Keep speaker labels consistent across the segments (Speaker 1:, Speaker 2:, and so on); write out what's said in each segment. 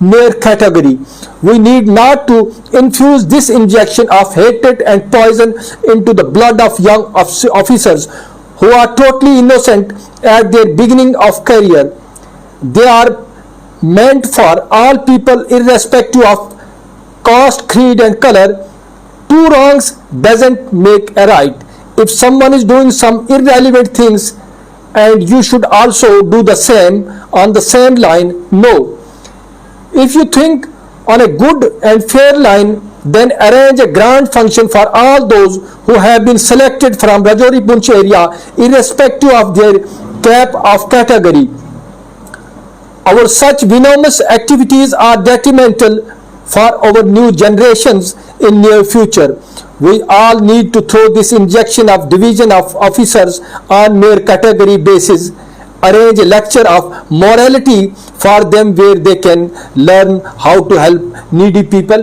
Speaker 1: mere category. We need not to infuse this injection of hatred and poison into the blood of young officers who are totally innocent at their beginning of career. They are meant for all people irrespective of caste, creed and color. Two wrongs doesn't make a right. If someone is doing some irrelevant things and you should also do the same on the same line, no. If you think on a good and fair line, then arrange a grand function for all those who have been selected from Rajouri Poonch area, irrespective of their cap of category. Our such venomous activities are detrimental for our new generations in near future. We all need to throw this injection of division of officers on mere category basis. Arrange a lecture of morality for them where they can learn how to help needy people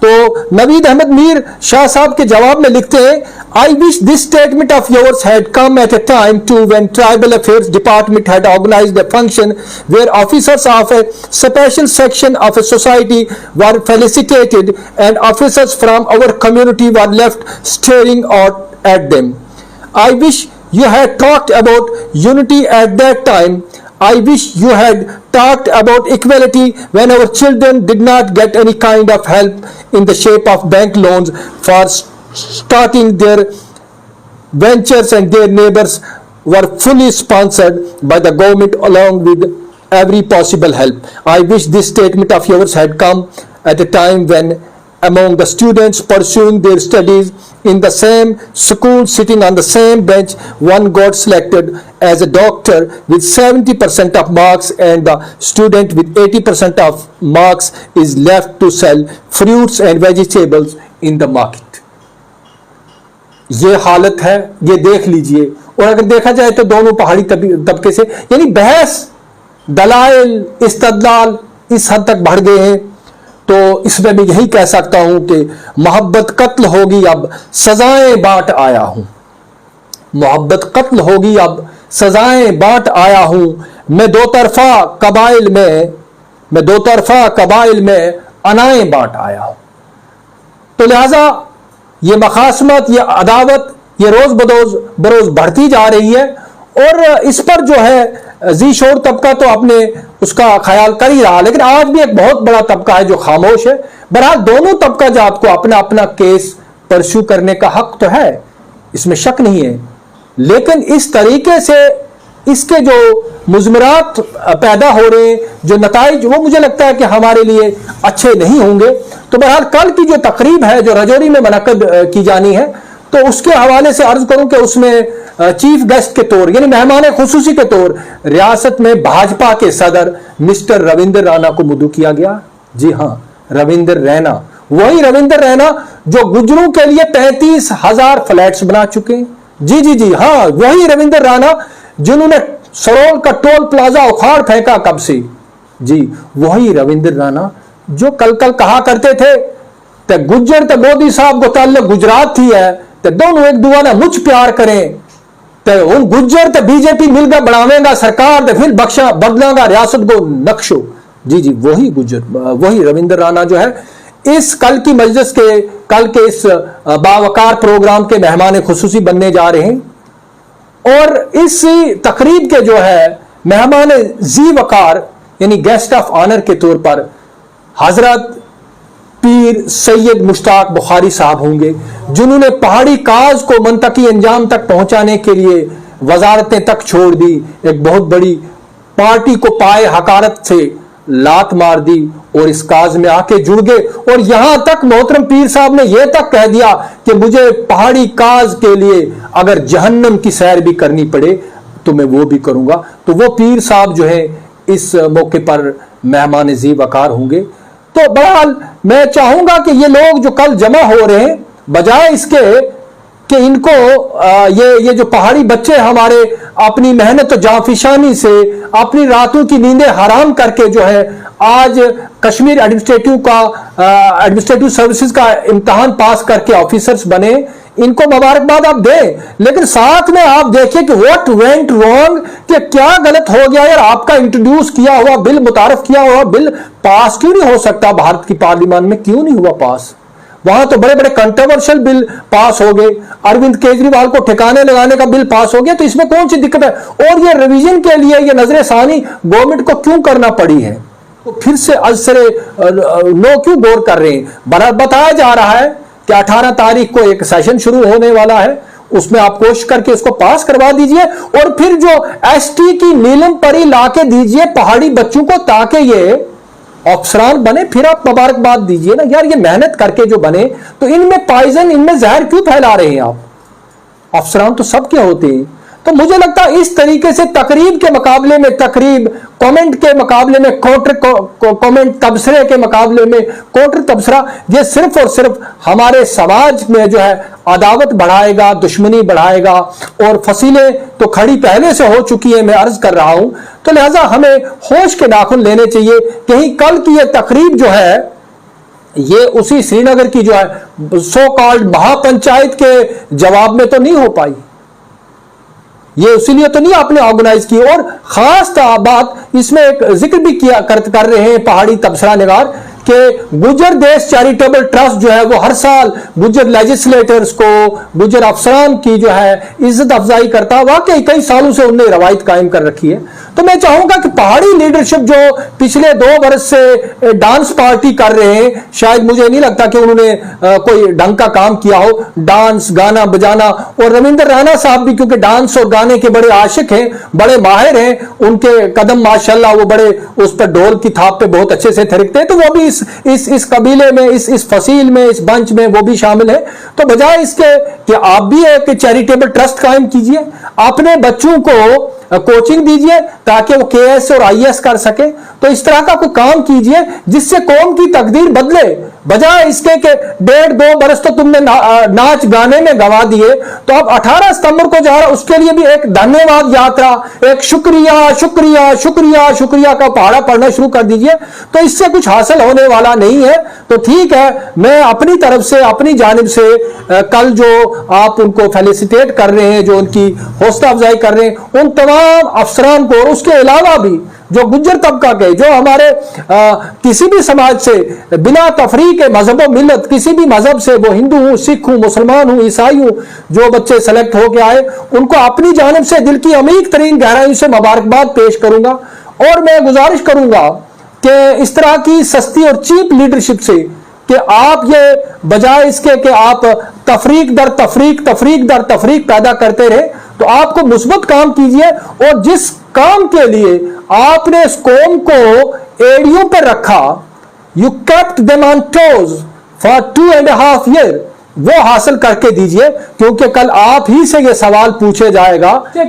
Speaker 1: تو نوید احمد میر شاہ صاحب کے جواب میں لکھتے ہیں I wish this statement of yours had come at a time too when Tribal Affairs Department had organized a function where officers of a special section of a society were felicitated and officers from our community were left staring at them. I wish you had talked about unity at that time. I wish you had talked about equality when our children did not get any kind of help in the shape of bank loans for starting their ventures and their neighbors were fully sponsored by the government along with every possible help. I wish this statement of yours had come at a time when among the students pursuing their studies in the same school, sitting on the same bench, one got selected as a doctor with 70% of marks and the student with 80% of marks is left to sell fruits and vegetables in the market. یہ حالت ہے, یہ دیکھ لیجئے. اور اگر دیکھا جائے تو دونوں پہاڑی طبقے سے یعنی بحث, دلائل, استدلال اس حد تک بڑھ گئے ہیں. تو اس میں میں یہی کہہ سکتا ہوں کہ محبت قتل ہوگی اب سزائیں بانٹ آیا ہوں. محبت قتل ہوگی اب سزائیں بانٹ آیا ہوں. میں دو طرفہ قبائل میں انائیں بانٹ آیا ہوں. تو لہذا یہ مخاصمت, یہ عداوت, یہ روز بروز بڑھتی جا رہی ہے. اور اس پر جو ہے ذی شعور طبقہ تو اپنے اس کا خیال کر ہی رہا, لیکن آج بھی ایک بہت بڑا طبقہ ہے جو خاموش ہے. بہرحال دونوں طبقہ جات کو اپنا اپنا کیس پرسو کرنے کا حق تو ہے, اس میں شک نہیں ہے, لیکن اس طریقے سے اس کے جو مضمرات پیدا ہو رہے ہیں, جو نتائج, وہ مجھے لگتا ہے کہ ہمارے لیے اچھے نہیں ہوں گے. تو بہرحال کل کی جو تقریب ہے جو رجوری میں منعقد کی جانی ہے, تو اس کے حوالے سے عرض کروں کہ اس میں چیف گیسٹ کے طور یعنی مہمان خصوصی کے طور ریاست میں بھاجپا کے صدر مسٹر رویندر رانا کو مدعو کیا گیا. جی ہاں, رویندر رینا, وہی رویندر رینا جو گجروں کے لیے 35,000 فلیٹس بنا چکے ہیں. جی ہاں, وہی رویندر رانا جنہوں نے سرول کا ٹول پلازا اکھاڑ پھینکا کب سے. جی وہی رویندر رانا جو کل کہا کرتے تھے تے گجر تے مودی صاحب کو تعلق گجرات تھی ہے تے دونوں ایک دوسرے مجھ پیار کریں تے ان گجر تے بی جے پی مل کر بڑھاویں گا سرکار تے پھر بخشا بدلاں گا ریاست کو نقشو. جی وہی گجر, وہی رویندر رانا جو ہے اس کل کی مجلس کے, کل کے اس باوقار پروگرام کے مہمان خصوصی بننے جا رہے ہیں. اور اس تقریب کے جو ہے مہمان ذی وقار یعنی گیسٹ آف آنر کے طور پر حضرت پیر سید مشتاق بخاری صاحب ہوں گے, جنہوں نے پہاڑی کاز کو منطقی انجام تک پہنچانے کے لیے وزارتیں تک چھوڑ دی, ایک بہت بڑی پارٹی کو پائے حقارت سے لات مار دی اور اس کاز میں آ کے جڑ گئے. اور یہاں تک محترم پیر صاحب نے یہ تک کہہ دیا کہ مجھے پہاڑی کاز کے لیے اگر جہنم کی سیر بھی کرنی پڑے تو میں وہ بھی کروں گا. تو وہ پیر صاحب جو ہے اس موقع پر مہمان ذی وقار ہوں گے. تو بہرحال میں چاہوں گا کہ یہ لوگ جو کل جمع ہو رہے ہیں, بجائے اس کے کہ ان کو یہ جو پہاڑی بچے ہمارے اپنی محنت و جانفشانی سے اپنی راتوں کی نیندیں حرام کر کے جو ہے آج کشمیر ایڈمنسٹریٹو سروسز کا امتحان پاس کر کے آفیسرز بنے, ان کو مبارکباد آپ دیں, لیکن ساتھ میں آپ دیکھیں کہ what went wrong, کہ کیا غلط ہو گیا یار. آپ کا انٹروڈیوس کیا ہوا بل, متعارف کیا ہوا بل پاس کیوں نہیں ہو سکتا بھارت کی پارلیمان میں, کیوں نہیں ہوا پاس؟ وہاں تو بڑے بڑے کنٹروورشل بل پاس ہو گئے, اروند کیجریوال کو ٹھکانے لگانے کا بل پاس ہو گیا, تو اس میں کون سی دقت ہے؟ اور یہ ریویژن کے لیے یہ نظر ثانی گورنمنٹ کو کیوں کرنا پڑی ہے؟ تو پھر سے ازسر نو کیوں غور کر رہے ہیں؟ بتایا جا رہا ہے کہ 18 تاریخ کو ایک سیشن شروع ہونے والا ہے, اس میں آپ کوشش کر کے اس کو پاس کروا دیجئے, اور پھر جو ایس ٹی کی نیلم پری لا کے دیجئے پہاڑی بچوں کو تاکہ یہ افسران بنے, پھر آپ مبارکباد دیجئے نا یار. یہ محنت کر کے جو بنے تو ان میں پائزن, ان میں زہر کیوں پھیلا رہے ہیں آپ؟ افسران تو سب کے ہوتے ہیں. تو مجھے لگتا ہے اس طریقے سے تقریب کے مقابلے میں تقریب, کومنٹ کے مقابلے میں کومنٹ, تبصرے کے مقابلے میں کونٹر تبصرہ, یہ صرف اور صرف ہمارے سماج میں جو ہے عداوت بڑھائے گا, دشمنی بڑھائے گا, اور فصیلیں تو کھڑی پہلے سے ہو چکی ہیں, میں عرض کر رہا ہوں. تو لہٰذا ہمیں ہوش کے ناخن لینے چاہیے. کہیں کل کی یہ تقریب جو ہے یہ اسی سری نگر کی جو ہے سو کالڈ مہا پنچایت کے جواب میں تو نہیں ہو پائی، یہ اسی لیے تو نہیں آپ نے آرگنائز کی۔ اور خاص بات اس میں ایک ذکر بھی کیا کر رہے ہیں پہاڑی تبصرہ نگار کہ گجر دیش چیریٹیبل ٹرسٹ جو ہے وہ ہر سال گجر لیجسلیٹرز کو، گجر افسران کی جو ہے عزت افزائی کرتا، واقعی کئی سالوں سے انہوں نے روایت قائم کر رکھی ہے۔ تو میں چاہوں گا کہ پہاڑی لیڈرشپ جو پچھلے 2 برس سے ڈانس پارٹی کر رہے ہیں، شاید مجھے نہیں لگتا کہ انہوں نے کوئی ڈھنگ کا کام کیا ہو، ڈانس گانا بجانا، اور رویندر رانا صاحب بھی کیونکہ ڈانس اور گانے کے بڑے عاشق ہیں، بڑے ماہر ہیں، ان کے قدم ماشاءاللہ وہ بڑے اس پر ڈھول کی تھاپ پہ بہت اچھے سے تھرکتے ہیں، تو وہ بھی اس قبیلے میں، اس فصیل میں، اس بنچ میں وہ بھی شامل ہے۔ تو بجائے اس کے کہ آپ بھی ایک چیریٹیبل ٹرسٹ قائم کیجئے، اپنے بچوں کو کوچنگ دیجئے تاکہ وہ KS اور IAS کر سکے، تو اس طرح کا کوئی کام کیجئے جس سے قوم کی تقدیر بدلے، بجائے اس کے کہ 1.5-2 برس تو تم نے ناچ گانے میں گوا دیے، تو اب 18 ستمبر کو جا رہا اس کے لیے بھی ایک دھنیہ واد یاترا، ایک شکریہ شکریہ شکریہ شکریہ کا پہاڑا پڑھنا شروع کر دیجئے، تو اس سے کچھ حاصل ہونے والا نہیں ہے۔ تو ٹھیک ہے، میں اپنی طرف سے، اپنی جانب سے کل جو آپ ان کو فیلیسیٹیٹ کر رہے ہیں، جو ان کی حوصلہ افزائی کر رہے ہیں، ان تمام افسران کو اور اس کے علاوہ بھی جو گجر طبقہ کے، جو ہمارے کسی بھی سماج سے بنا تفریق مذہب و ملت، کسی بھی مذہب سے، وہ ہندو ہوں، سکھ ہوں، مسلمان ہوں، عیسائی ہوں، جو بچے سلیکٹ ہو کے آئے، ان کو اپنی جانب سے دل کی عمیق ترین گہرائی سے مبارکباد پیش کروں گا۔ اور میں گزارش کروں گا کہ اس طرح کی سستی اور چیپ لیڈرشپ سے کہ آپ یہ بجائے اس کے کہ آپ تفریق در تفریق پیدا کرتے رہے، تو آپ کو مثبت کام کیجئے، اور جس کام کے لیے آپ نے اس قوم کو ایڑیوں پر رکھا، you kept them on toes for 2.5 years، وہ حاصل کر کے دیجئے، کیونکہ کل آپ ہی سے یہ سوال پوچھے جائے گا کہ